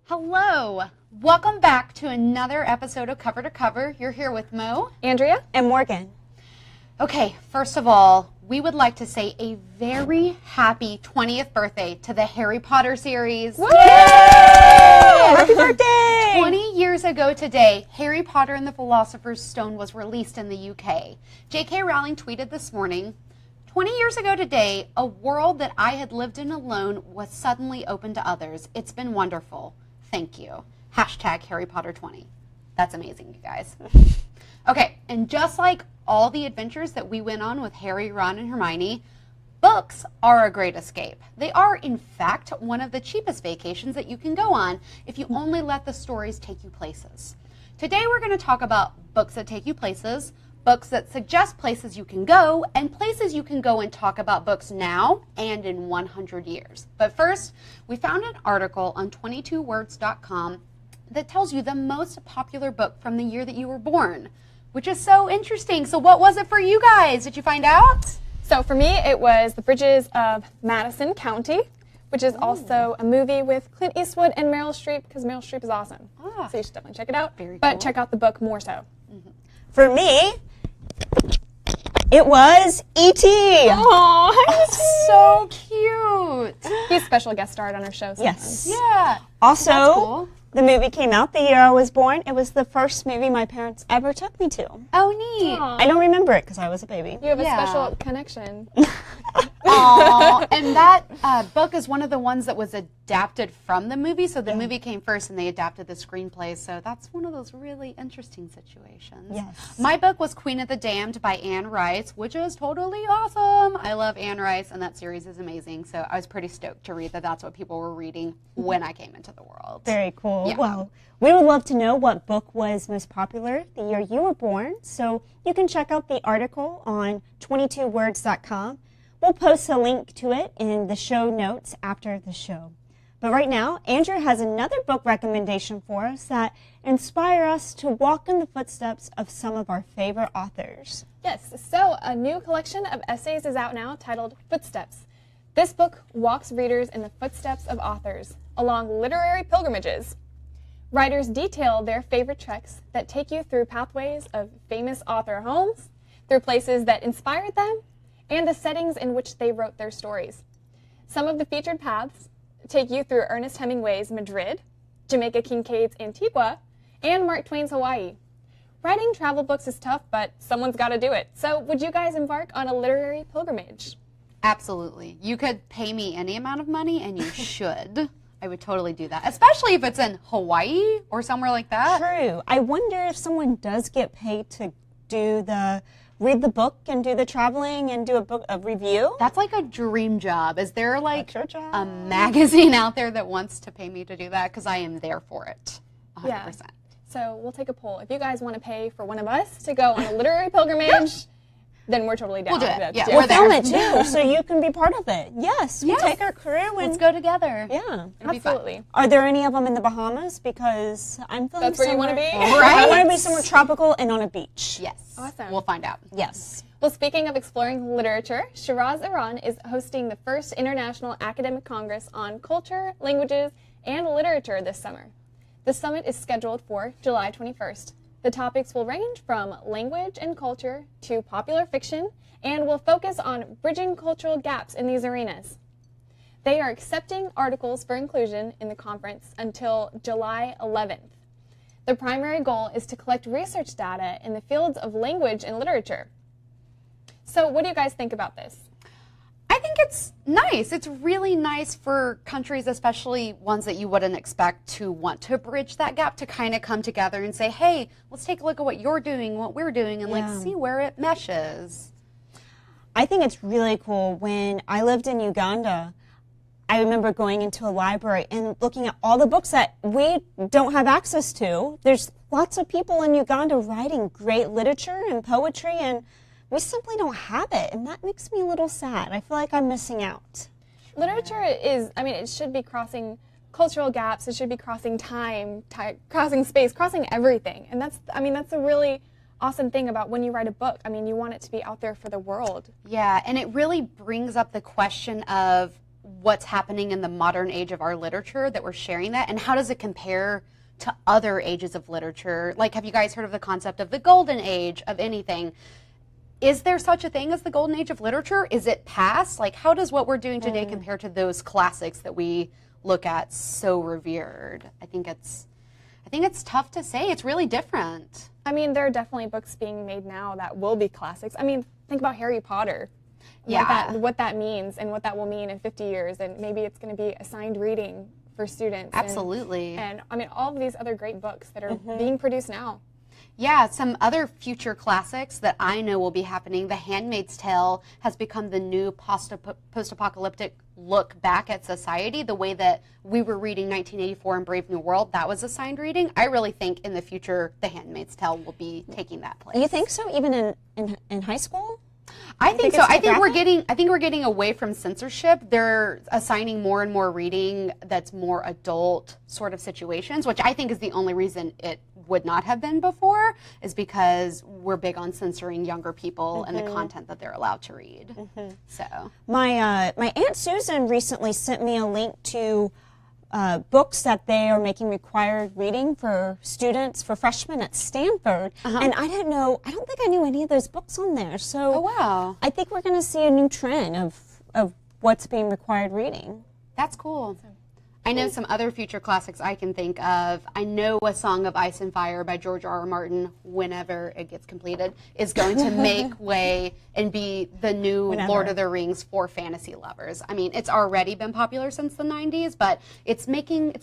Hello. Welcome back to another episode of Cover to Cover. You're here with Mo, Andrea, and Morgan. Okay, first of all, we would like to say a very happy 20th birthday to the Harry Potter series. Woo! Happy birthday! 20 years ago today, Harry Potter and the Philosopher's Stone was released in the UK. J.K. Rowling tweeted this morning, 20 years ago today, a world that I had lived in alone was suddenly open to others. It's been wonderful. Thank you. Hashtag Harry Potter 20. That's amazing, you guys. Okay, and just like all the adventures that we went on with Harry, Ron, and Hermione, books are a great escape. They are, in fact, one of the cheapest vacations that you can go on if you only let the stories take you places. Today we're going to talk about books that take you places, books that suggest places you can go, and places you can go and talk about books now and in 100 years. But first, we found an article on 22words.com that tells you the most popular book from the year that you were born, which is so interesting. So what was it for you guys? Did you find out? So for me, it was The Bridges of Madison County, which is also a movie with Clint Eastwood and Meryl Streep, because Meryl Streep is awesome. So you should definitely check it out. But check out the book more so. Mm-hmm. For me, it was E.T. Oh, so cute. He's a special guest starred on our show sometimes. Yes. Yeah. Also, That's cool. The movie came out the year I was born. It was the first movie my parents ever took me to. Oh, neat. Aw. I don't remember it because I was a baby. You have a Yeah. special connection. Aww. And that book is one of the ones that was adapted from the movie. So the movie came first and they adapted the screenplay. So that's one of those really interesting situations. Yes. My book was Queen of the Damned by Anne Rice, which is totally awesome. I love Anne Rice and that series is amazing. So I was pretty stoked to read that that's what people were reading when I came into the world. Very cool. Yeah. Well, we would love to know what book was most popular the year you were born. So you can check out the article on 22words.com. We'll post a link to it in the show notes after the show. But right now, Andrew has another book recommendation for us that inspire us to walk in the footsteps of some of our favorite authors. Yes, so a new collection of essays is out now titled Footsteps. This book walks readers in the footsteps of authors along literary pilgrimages. Writers detail their favorite treks that take you through pathways of famous author homes, through places that inspired them, and the settings in which they wrote their stories. Some of the featured paths take you through Ernest Hemingway's Madrid, Jamaica Kincaid's Antigua, and Mark Twain's Hawaii. Writing travel books is tough, but someone's got to do it. So would you guys embark on a literary pilgrimage? Absolutely. You could pay me any amount of money and you should. I would totally do that, especially if it's in Hawaii or somewhere like that. True. I wonder if someone does get paid to read the book and do the traveling and do a review. That's like a dream job. Is there like That's your job. a magazine out there that wants to pay me to do that? Because I am there for it, 100%. Yeah. So we'll take a poll. If you guys want to pay for one of us to go on a literary pilgrimage, then we're totally down. We'll do it. That's- Yeah, We'll we're film there. it too, so you can be part of it. Yes, we'll Yes. take our crew and Let's go together. yeah. It'll be fun. Absolutely. Are there any of them in the Bahamas? Because I'm feeling That's where you wanna somewhere- be? Right. I want to be somewhere tropical and on a beach. Yes. Awesome. We'll find out. Yes. Well, speaking of exploring literature, Shiraz Iran is hosting the first International Academic Congress on Culture, Languages, and Literature this summer. The summit is scheduled for July 21st. The topics will range from language and culture to popular fiction and will focus on bridging cultural gaps in these arenas. They are accepting articles for inclusion in the conference until July 11th. The primary goal is to collect research data in the fields of language and literature. So what do you guys think about this? I think it's nice. It's really nice for countries, especially ones that you wouldn't expect to want to bridge that gap, to kind of come together and say, hey, let's take a look at what you're doing, what we're doing, and like see where it meshes. I think it's really cool. When I lived in Uganda, I remember going into a library and looking at all the books that we don't have access to. There's lots of people in Uganda writing great literature and poetry, and we simply don't have it, and that makes me a little sad. I feel like I'm missing out. Literature is, I mean, it should be crossing cultural gaps. It should be crossing time, crossing space, crossing everything. And that's, I mean, that's a really awesome thing about when you write a book. I mean, you want it to be out there for the world. Yeah, and it really brings up the question of what's happening in the modern age of our literature that we're sharing that, and how does it compare to other ages of literature? Like, have you guys heard of the concept of the golden age of anything? Is there such a thing as the golden age of literature? Is it past? Like, how does what we're doing today compare to those classics that we look at so revered? I think it's tough to say. It's really different. I mean, there are definitely books being made now that will be classics. I mean, think about Harry Potter. Yeah. What that means and what that will mean in 50 years. And maybe it's going to be assigned reading for students. Absolutely. And I mean, all of these other great books that are being produced now. Yeah, some other future classics that I know will be happening. The Handmaid's Tale has become the new post-apocalyptic look back at society. The way that we were reading 1984 and Brave New World, that was assigned reading. I really think in the future, The Handmaid's Tale will be taking that place. You think so? Even in high school? I think so. it's I think graphic? we're getting away from censorship. They're assigning more and more reading that's more adult sort of situations, which I think is the only reason it would not have been before, is because we're big on censoring younger people and the content that they're allowed to read. So My Aunt Susan recently sent me a link to books that they are making required reading for students, for freshmen at Stanford. And I don't think I knew any of those books on there. So oh wow, I think we're going to see a new trend of what's being required reading. that's cool. I know some other future classics I can think of. I know A Song of Ice and Fire by George R.R. Martin, whenever it gets completed, is going to make way and be the new Lord of the Rings for fantasy lovers. I mean, it's already been popular since the 90s, but it's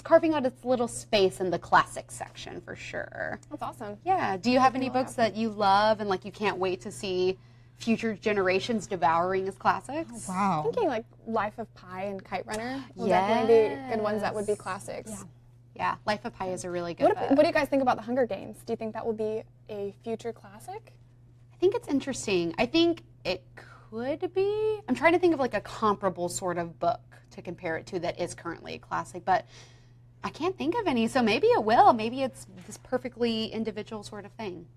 carving out its little space in the classics section for sure. That's awesome. Yeah. Do you have any books that you love and like you can't wait to see future generations devouring as classics? Wow. Thinking like Life of Pi and Kite Runner will definitely be good ones that would be classics. Yeah, Life of Pi is a really good book. What do you guys think about The Hunger Games? Do you think that will be a future classic? I think it's interesting. I think it could be. I'm trying to think of like a comparable sort of book to compare it to that is currently a classic, but I can't think of any, so maybe it will. Maybe it's this perfectly individual sort of thing.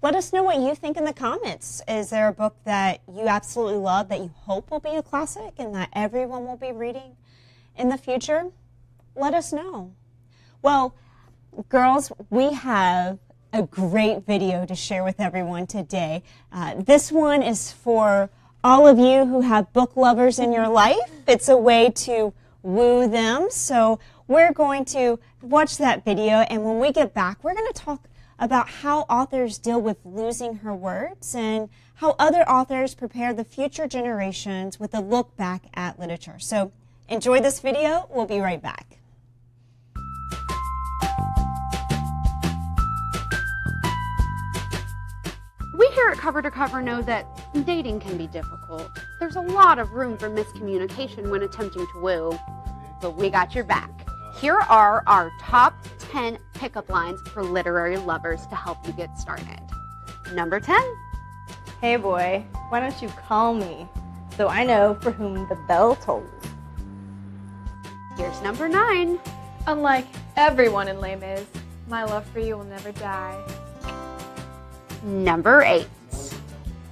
Let us know what you think in the comments. Is there a book that you absolutely love that you hope will be a classic and that everyone will be reading in the future? Let us know. Well, girls, we have a great video to share with everyone today. This one is for all of you who have book lovers in your life. It's a way to woo them. So we're going to watch that video, and when we get back, we're going to talk about how authors deal with losing her words and how other authors prepare the future generations with a look back at literature. So enjoy this video. We'll be right back. We here at Cover to Cover know that dating can be difficult. There's a lot of room for miscommunication when attempting to woo, but we got your back. Here are our top 10 pickup lines for literary lovers to help you get started. Number 10. Hey boy, why don't you call me so I know for whom the bell tolls? Here's number 9. Unlike everyone in Les Mis, my love for you will never die. Number 8.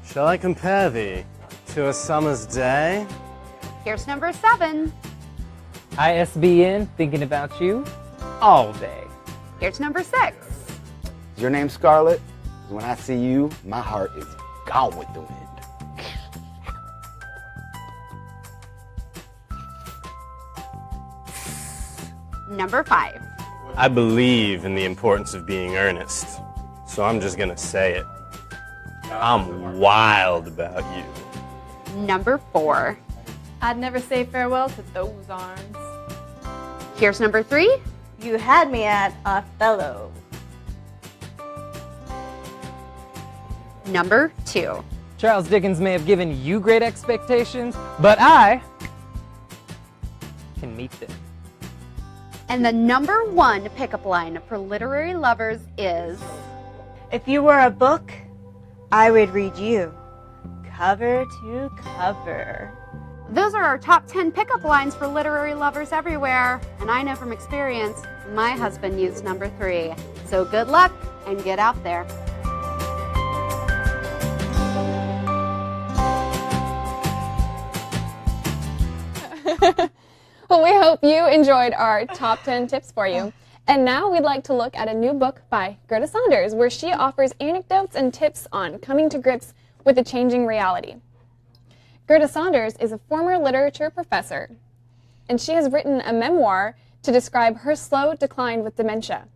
Shall I compare thee to a summer's day? Here's number 7. ISBN, thinking about you all day. Here's number 6. Is your name Scarlett? 'Cause when I see you, my heart is gone with the wind. Number 5. I believe in the importance of being earnest, so I'm just gonna say it. I'm wild about you. Number 4. I'd never say farewell to those arms. Here's number 3. You had me at Othello. Number 2. Charles Dickens may have given you great expectations, but I can meet them. And the number 1 pickup line for literary lovers is, If you were a book, I would read you, cover to cover. those are our top 10 pickup lines for literary lovers everywhere. And I know from experience, my husband used number 3. So good luck and get out there. Well, we hope you enjoyed our top 10 tips for you. And now we'd like to look at a new book by Gerda Saunders, where she offers anecdotes and tips on coming to grips with a changing reality. Gerda Saunders is a former literature professor, and she has written a memoir to describe her slow decline with dementia.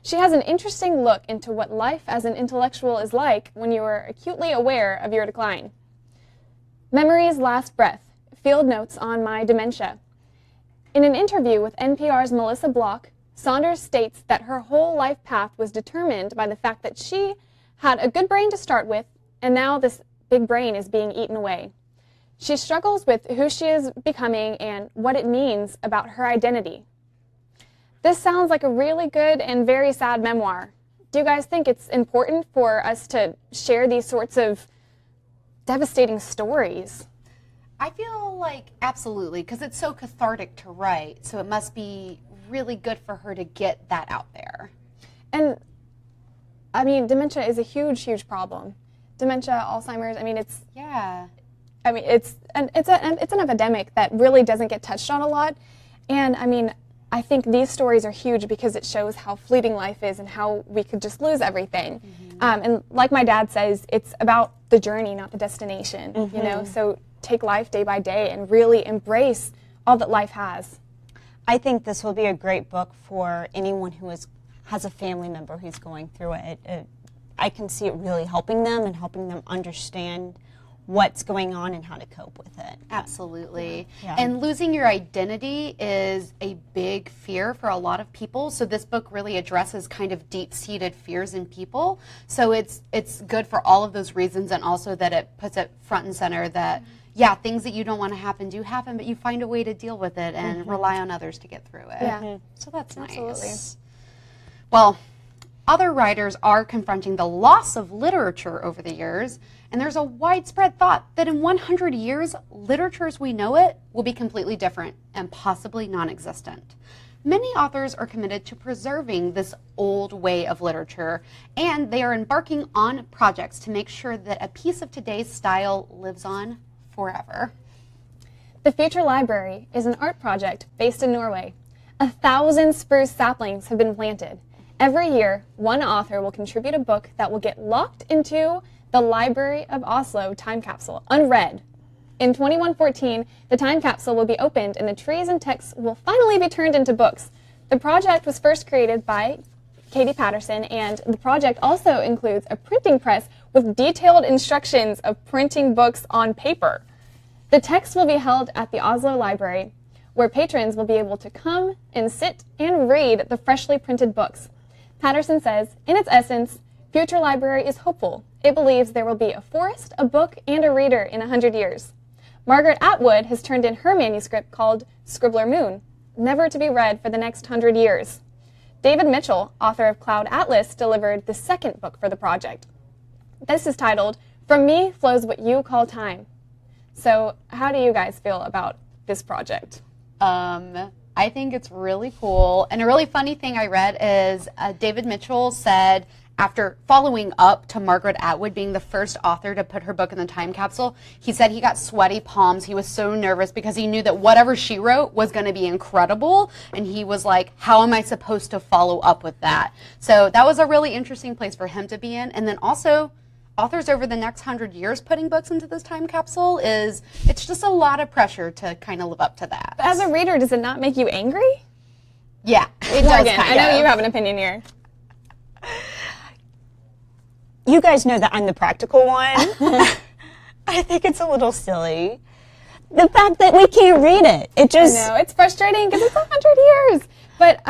She has an interesting look into what life as an intellectual is like when you are acutely aware of your decline. Memory's Last Breath, Field Notes on My Dementia. In an interview with NPR's Melissa Block, Saunders states that her whole life path was determined by the fact that she had a good brain to start with, and now this big brain is being eaten away. She struggles with who she is becoming and what it means about her identity. This sounds like a really good and very sad memoir. Do you guys think it's important for us to share these sorts of devastating stories? I feel like absolutely, because it's so cathartic to write, so it must be really good for her to get that out there. And I mean, dementia is a huge, huge problem. Dementia, Alzheimer's, I mean, it's an epidemic that really doesn't get touched on a lot. And I mean, I think these stories are huge because it shows how fleeting life is and how we could just lose everything. Mm-hmm. And like my dad says, it's about the journey, not the destination. Mm-hmm. You know, so take life day by day and really embrace all that life has. I think this will be a great book for anyone who has a family member who's going through it. I can see it really helping them and helping them understand what's going on and how to cope with it. Absolutely. Yeah. And losing your identity is a big fear for a lot of people. So this book really addresses kind of deep-seated fears in people. So it's good for all of those reasons, and also that it puts it front and center that, yeah, things that you don't want to happen do happen, but you find a way to deal with it and rely on others to get through it. Yeah. So that's Absolutely. nice. Well, other writers are confronting the loss of literature over the years, and there's a widespread thought that in 100 years, literature as we know it will be completely different and possibly non-existent. Many authors are committed to preserving this old way of literature, and they are embarking on projects to make sure that a piece of today's style lives on forever. The Future Library is an art project based in Norway. 1,000 spruce saplings have been planted. Every year, one author will contribute a book that will get locked into the Library of Oslo time capsule, unread. In 2114, the time capsule will be opened and the trees and texts will finally be turned into books. The project was first created by Katie Patterson, and the project also includes a printing press with detailed instructions of printing books on paper. The text will be held at the Oslo Library, where patrons will be able to come and sit and read the freshly printed books. Patterson says, in its essence, Future Library is hopeful. It believes there will be a forest, a book, and a reader in 100 years. Margaret Atwood has turned in her manuscript called Scribbler Moon, never to be read for the next 100 years. David Mitchell, author of Cloud Atlas, delivered the second book for the project. This is titled, From Me Flows What You Call Time. So how do you guys feel about this project? I think it's really cool. And a really funny thing I read is David Mitchell said, after following up to Margaret Atwood being the first author to put her book in the time capsule, he said he got sweaty palms. He was so nervous because he knew that whatever she wrote was going to be incredible. And he was like, how am I supposed to follow up with that? So that was a really interesting place for him to be in. And then also, authors over the next 100 years putting books into this time capsule it's just a lot of pressure to kind of live up to that. As a reader, does it not make you angry? Yeah, it does. Morgan, I know you have an opinion here. You guys know that I'm the practical one. I think it's a little silly. The fact that we can't read it. It just... I know, it's frustrating because it's 100 years. But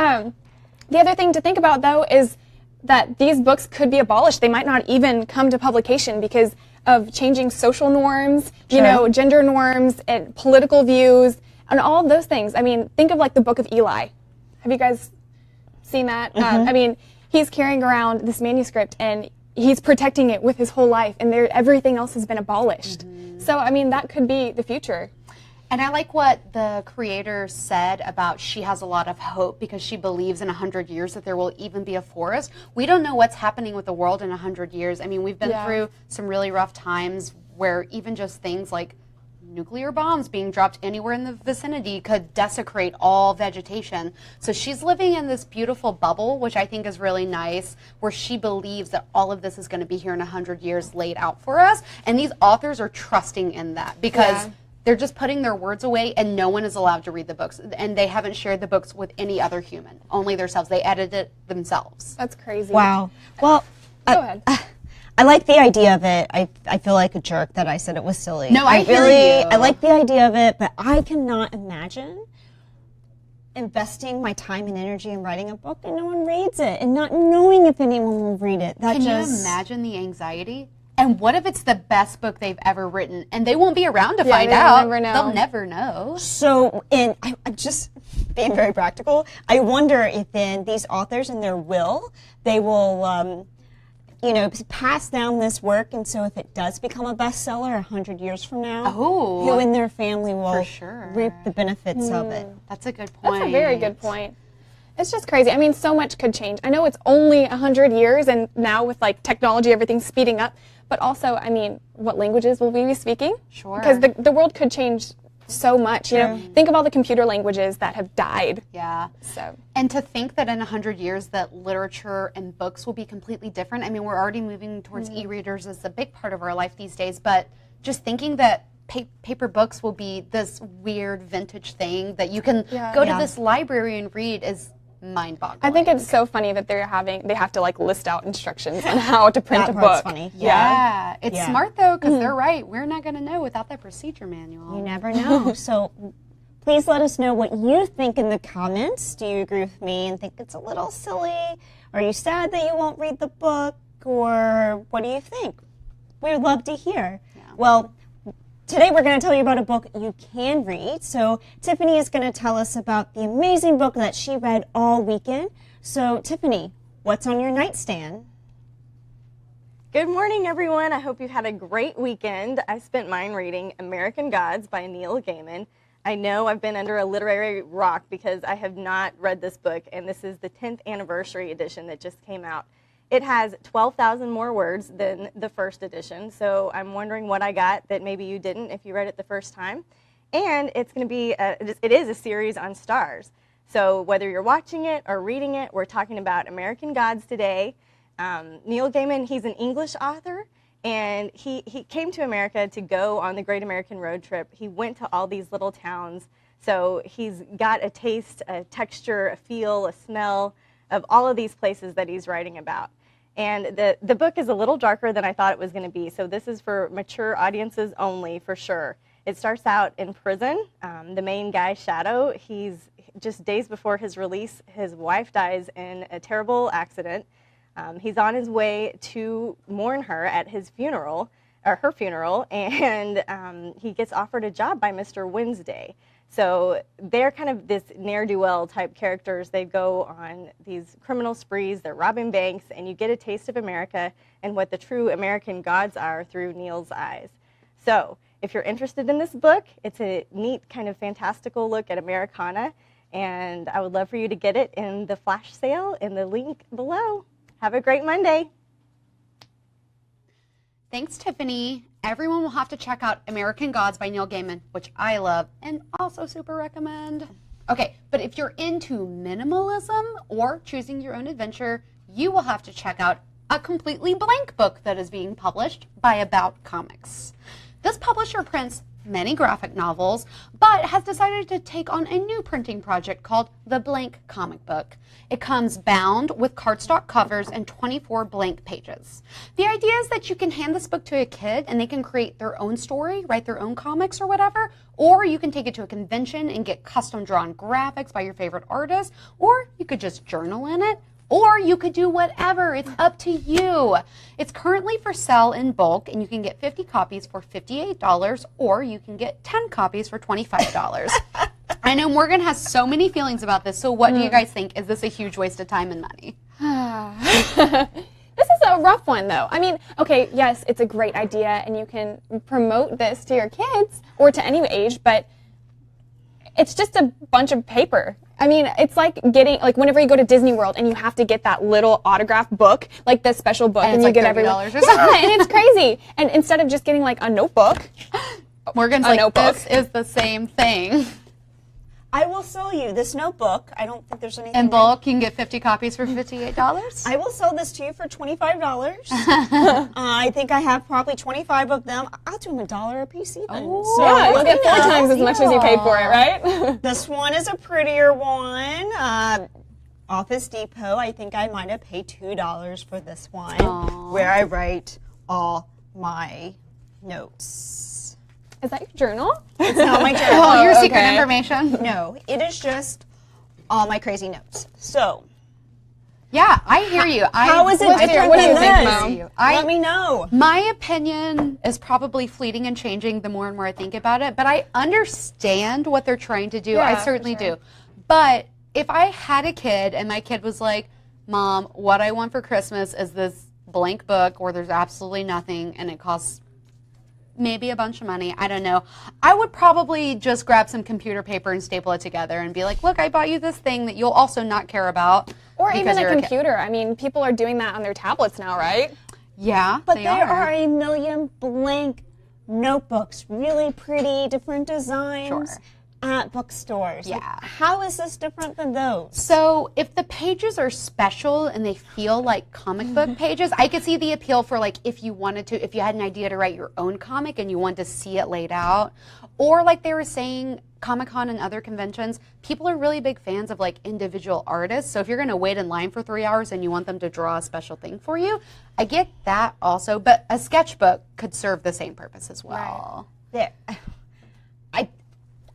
the other thing to think about, though, is that these books could be abolished. They might not even come to publication because of changing social norms, you know, gender norms, and political views, and all of those things. I mean, think of like the Book of Eli. Have you guys seen that? I mean, he's carrying around this manuscript and he's protecting it with his whole life, and everything else has been abolished. So, I mean, that could be the future. And I like what the creator said about she has a lot of hope because she believes in 100 years that there will even be a forest. We don't know what's happening with the world in 100 years. I mean, we've been through some really rough times where even just things like nuclear bombs being dropped anywhere in the vicinity could desecrate all vegetation. So she's living in this beautiful bubble, which I think is really nice, where she believes that all of this is going to be here in 100 years laid out for us. And these authors are trusting in that because they're just putting their words away, and no one is allowed to read the books. And they haven't shared the books with any other human, only themselves. They edited it themselves. That's crazy. Wow. Well, Go ahead. I like the idea of it. I feel like a jerk that I said it was silly. No, I hear really, you. I like the idea of it, but I cannot imagine investing my time and energy in writing a book and no one reads it and not knowing if anyone will read it. That Can you imagine the anxiety? And what if it's the best book they've ever written and they won't be around to find they'll out? never know. They'll never know. So, and I'm just being very practical. I wonder if in these authors in their will, they will, pass down this work. And so if it does become a bestseller 100 years from now, who in their family will reap the benefits of it? That's a good point. That's a very good point. It's just crazy. I mean, so much could change. I know it's only 100 years, and now with like technology, everything's speeding up. But also, I mean, what languages will we be speaking? Sure. Because the world could change so much. You know, think of all the computer languages that have died. Yeah. So. And to think that in 100 years that literature and books will be completely different. I mean, we're already moving towards e-readers as a big part of our life these days, but just thinking that paper books will be this weird vintage thing that you can go to this library and read is mind-boggling. I think it's so funny that they have to like list out instructions on how to print a That part's book. funny. Yeah. It's smart though, because they're right. We're not going to know without that procedure manual. You never know. So please let us know what you think in the comments. Do you agree with me and think it's a little silly? Are you sad that you won't read the book? Or what do you think? We would love to hear. Yeah. Well, today we're going to tell you about a book you can read. So Tiffany is going to tell us about the amazing book that she read all weekend. So Tiffany, what's on your nightstand? Good morning, everyone. I hope you've had a great weekend. I spent mine reading American Gods by Neil Gaiman. I know I've been under a literary rock because I have not read this book, and this is the 10th anniversary edition that just came out. It has 12,000 more words than the first edition, so I'm wondering what I got that maybe you didn't if you read it the first time. And it's going to be, it is a series on stars. So whether you're watching it or reading it, we're talking about American Gods today. Neil Gaiman, he's an English author, and he came to America to go on the Great American Road Trip. He went to all these little towns, so he's got a taste, a texture, a feel, a smell of all of these places that he's writing about. And the book is a little darker than I thought it was going to be, so this is for mature audiences only, for sure. It starts out in prison. The main guy, Shadow, he's just days before his release, his wife dies in a terrible accident. He's on his way to mourn her at his funeral, or her funeral, and he gets offered a job by Mr. Wednesday. So they're kind of this ne'er-do-well type characters. They go on these criminal sprees, they're robbing banks, and you get a taste of America and what the true American gods are through Neil's eyes. So if you're interested in this book, it's a neat kind of fantastical look at Americana, and I would love for you to get it in the flash sale in the link below. Have a great Monday. Thanks, Tiffany. Everyone will have to check out American Gods by Neil Gaiman, which I love and also super recommend. Okay, but if you're into minimalism or choosing your own adventure, you will have to check out a completely blank book that is being published by About Comics. This publisher prints many graphic novels, but has decided to take on a new printing project called The Blank Comic Book. It comes bound with cardstock covers and 24 blank pages. The idea is that you can hand this book to a kid and they can create their own story, write their own comics or whatever, or you can take it to a convention and get custom drawn graphics by your favorite artist, or you could just journal in it, or you could do whatever. It's up to you. It's currently for sale in bulk, and you can get 50 copies for $58, or you can get 10 copies for $25. I know Morgan has so many feelings about this, so what do you guys think? Is this a huge waste of time and money? This is a rough one, though. I mean, okay, yes, it's a great idea, and you can promote this to your kids or to any age, but it's just a bunch of paper. I mean, it's like getting, like whenever you go to Disney World and you have to get that little autograph book, like the special book, And and it's you like get $30 everyone. or something. Yeah, and it's crazy. And instead of just getting like a notebook, Morgan's A like, notebook. this is the same thing. I will sell you this notebook. I don't think there's anything In wrong. bulk, you can get 50 copies for $58. I will sell this to you for $25. I think I have probably 25 of them. I'll do them $1 a piece even. Oh. So Yeah, you'll get 4 yeah. times as much as you paid for it, right? This one is a prettier one. Office Depot. I think I might have paid $2 for this one, where I write all my notes. Is that your journal? It's not my journal. Oh, your secret okay. information. No, it is just all my crazy notes. So, Yeah, I hear you. how is it what do you different than think, this? Mo? Let me know. My opinion is probably fleeting and changing the more and more I think about it, but I understand what they're trying to do. I Yeah, certainly for sure. do. But if I had a kid and my kid was like, Mom, what I want for Christmas is this blank book where there's absolutely nothing and it costs maybe a bunch of money, I don't know, I would probably just grab some computer paper and staple it together and be like, look, I bought you this thing that you'll also not care about. Or because even a you're kid. computer. I mean, people are doing that on their tablets now, right? Yeah, But they there are a million blank notebooks, really pretty, different designs Sure. at bookstores. Like, Yeah. how is this different than those? So if the pages are special and they feel like comic book pages, I could see the appeal for like if you wanted to, if you had an idea to write your own comic and you wanted to see it laid out. Or like they were saying, Comic-Con and other conventions, people are really big fans of like individual artists. So if you're going to wait in line for 3 hours and you want them to draw a special thing for you, I get that also. But a sketchbook could serve the same purpose as well. There,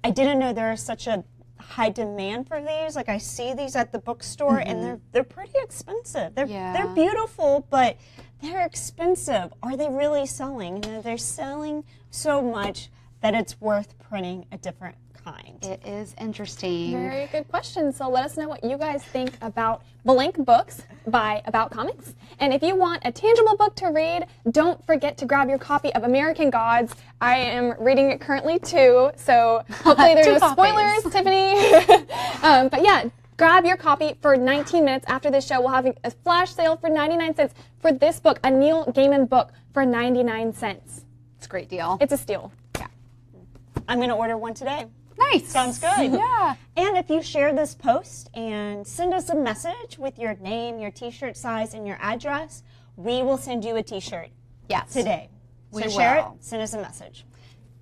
I didn't know there is such a high demand for these. Like I see these at the bookstore, and they're pretty expensive. They're beautiful, but they're expensive. Are they really selling? You know, they're selling so much that it's worth printing a different kind. It is interesting. Very good question. So let us know what you guys think about blank books by About Comics. And if you want a tangible book to read, don't forget to grab your copy of American Gods. I am reading it currently too, so hopefully there's no Two spoilers, copies. Tiffany. But yeah, grab your copy for 19 minutes after this show. We'll have a flash sale for 99 cents for this book, a Neil Gaiman book for 99 cents. It's a great deal. It's a steal. I'm going to order one today. Nice. Sounds good. Yeah. And if you share this post and send us a message with your name, your t-shirt size, and your address, we will send you a t-shirt Yes. today. We So share it, will. send us a message.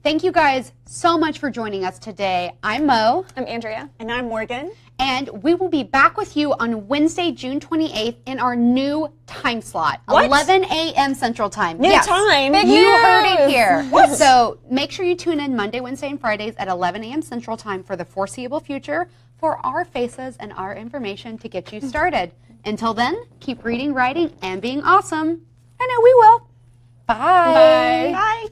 Thank you guys so much for joining us today. I'm Mo, I'm Andrea. And I'm Morgan. and we will be back with you on Wednesday, June 28th in our new time slot, What? 11 a.m. Central Time. New time? Big You heard it news. here. So make sure you tune in Monday, Wednesday, and Fridays at 11 a.m. Central Time for the foreseeable future for our faces and our information to get you started. Until then, keep reading, writing, and being awesome. I know we will. Bye. Bye. Bye.